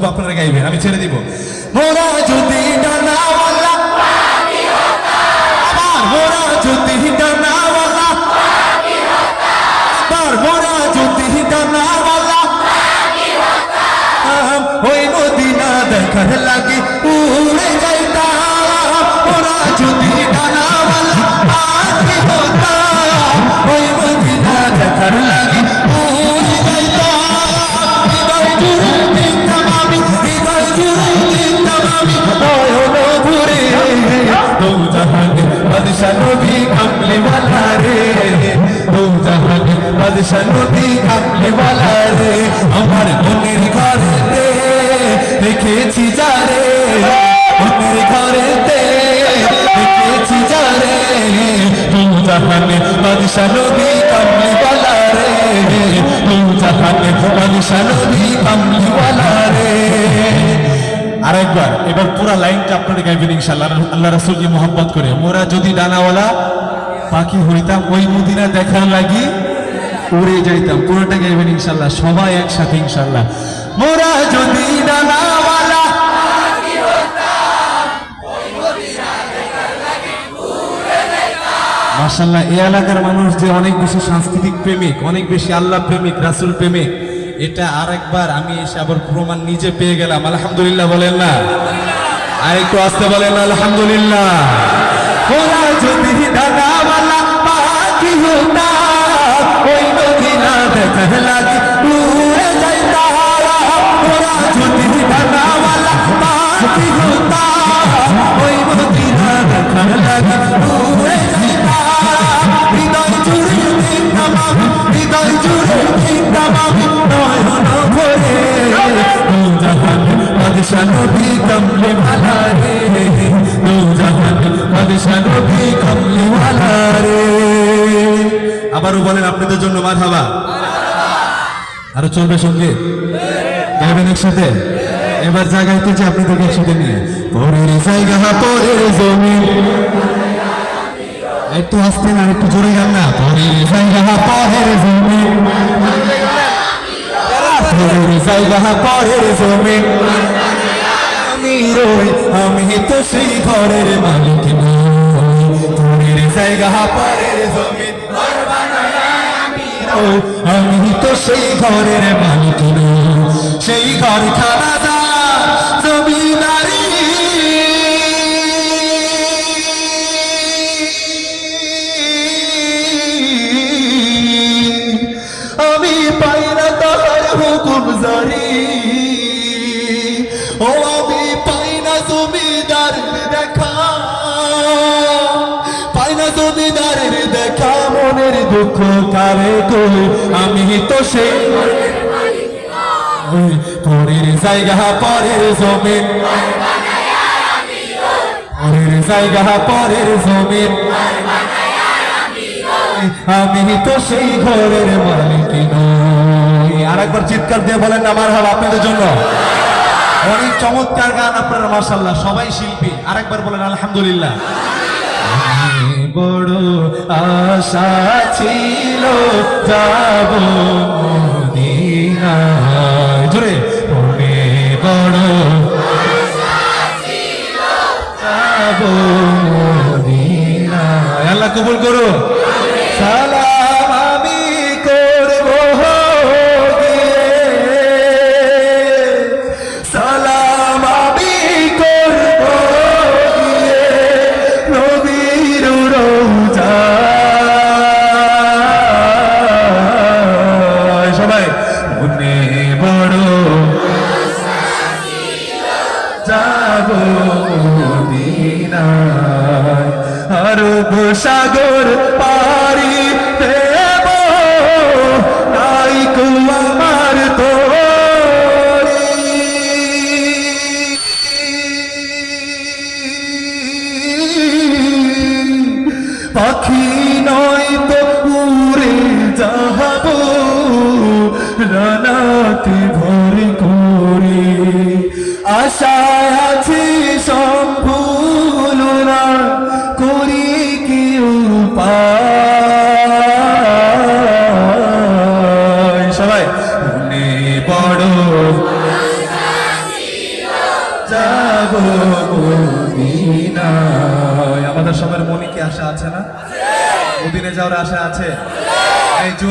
শুধু আপনারা গাইবেন, আমি ছেড়ে দিব। মোরা যদি ডানাওয়ালা পাখি হতাম, আবার মোরা যদি ডানাওয়ালা পাখি হতাম, আবার মোরা যদি ডানাওয়ালা পাখি হতাম, ওই মদিনা দেখার লাগি উড়ে যাইতাম। মোরা যদি ডানাওয়ালা পাখি হতাম, ওই মদিনা দেখার লাগি উড়ে যাইতাম। হৃদয় জুড়ে দিতাম আমি, হৃদয় জুড়ে দিতাম আমি নয়ন ভরে। দু জাহানে বাদশা নবী কামলিওয়ালা রে, দু জাহানে বাদশা নবী কামলিওয়ালা রে। আমার মনের ঘরে দেখেছি যারে, মনের ঘরেতে দেখেছি যারে। দু জাহানে বাদশা নবী কামলিওয়ালা রে, দু জাহানে বাদশা নবী কামলিওয়ালা রে। আরেকবার, এবার পুরা লাইনটা আপনারা গাইবেন ইনশাআল্লাহ, আল্লাহ রাসূলকে মোহাম্মত করে। মোরা যদি ডানাওয়ালা পাখি হইতাম, ওই মদিনা দেখার লাগি উড়ে যাইতাম। পুরোটা গাইবেন ইনশাআল্লাহ, সবাই একসাথে ইনশাআল্লাহ। মোরা যদি ডানাওয়ালা পাখি হতাম, ওই মদিনা দেখার লাগি উড়ে যাইতাম। মাশাআল্লাহ, এই এলাকার মানুষ যে অনেক বেশি সাংস্কৃতিক প্রেমিক, অনেক বেশি আল্লাহ প্রেমিক, রাসূল প্রেমিক, এটা আরেকবার আমি এসে আবার প্রমাণ নিজে পেয়ে গেলাম। আলহামদুলিল্লাহ বলেন না? আরেকটু আসতে বলেন আলহামদুলিল্লাহ। ওরা যদি ডানাওয়ালা পাখি হতাম, ওই মদিনা দেখার লাগি উড়ে যাইতাম। ওরা যদি ডানাওয়ালা পাখি হতাম, ওই মদিনা দেখার লাগি উড়ে যাইতাম। হৃদয় জুড়ে দিতাম আমি, হৃদয় জুড়ে দিতাম আমি নয়ন ভরে। দু জাহানে বাদশা নবী কামলিওয়ালা রে, দু জাহানে বাদশা নবী কামলিওয়ালা রে। আবারও বলেন আপনাদের জন্য মারহাবা। আরো চলবে সঙ্গে, গাইবেন একসাথে। এবার জায়গাতে যে আপনাদেরকে একসাথে নিয়ে পরের জায়গা পরের জমিন, একটু আসতেন আর একটু জোরে গান না। পরের জায়গা পরের জমিন, পরের জায়গা পরের জমিন, আমি রই, আমি তো সেই ঘরের মালিক নই। পরের জায়গা পরের জমিন, আমি তো সেই ঘরের মালিক নই। সেই ঘর খানা জমিদারি, আমি পাই না তাহার হুকুম জারি। ও আমি পাই না জমিদারের দেখা, পাই না জমিদারের দেখা, মনের দুঃখ কারে কই, আমি তো সেই পরের জায়গা পরের জমিন, পরের জায়গা পরের জমিন, আমি তো সেই ঘরের মালিক নই। আরেকবার চিৎকার দিয়ে বলেন না মারহাবা আপনাদের জন্য। অনেক চমৎকার গান আপনারা, মাশাআল্লাহ, সবাই শিল্পী। আরেকবার বলেন আলহামদুলিল্লাহ। বড় আশা ছিল যাব মদিনায়, জোরে মনে বড় আশা ছিল যাব মদিনায়। আল্লাহ কবুল করুন। সালাম আমি করব গিয়ে, সালাম আমি করব গিয়ে নবীর রওজায়। সবাই মনে বড় যাব মদিনায়, আরব সাগর পারি দেব, নাই কো আমার তোরি। পাখি নয় তো উড়ে যাব, রানাতে ভর করে আশায় আছি সম্ভুল না করি কি উপায়। সবাই মনে বড় যাব মদিনায়। আমাদের সবার মনে কি আশা আছে না? মদিনায় যাওয়ার আশা আছে? এই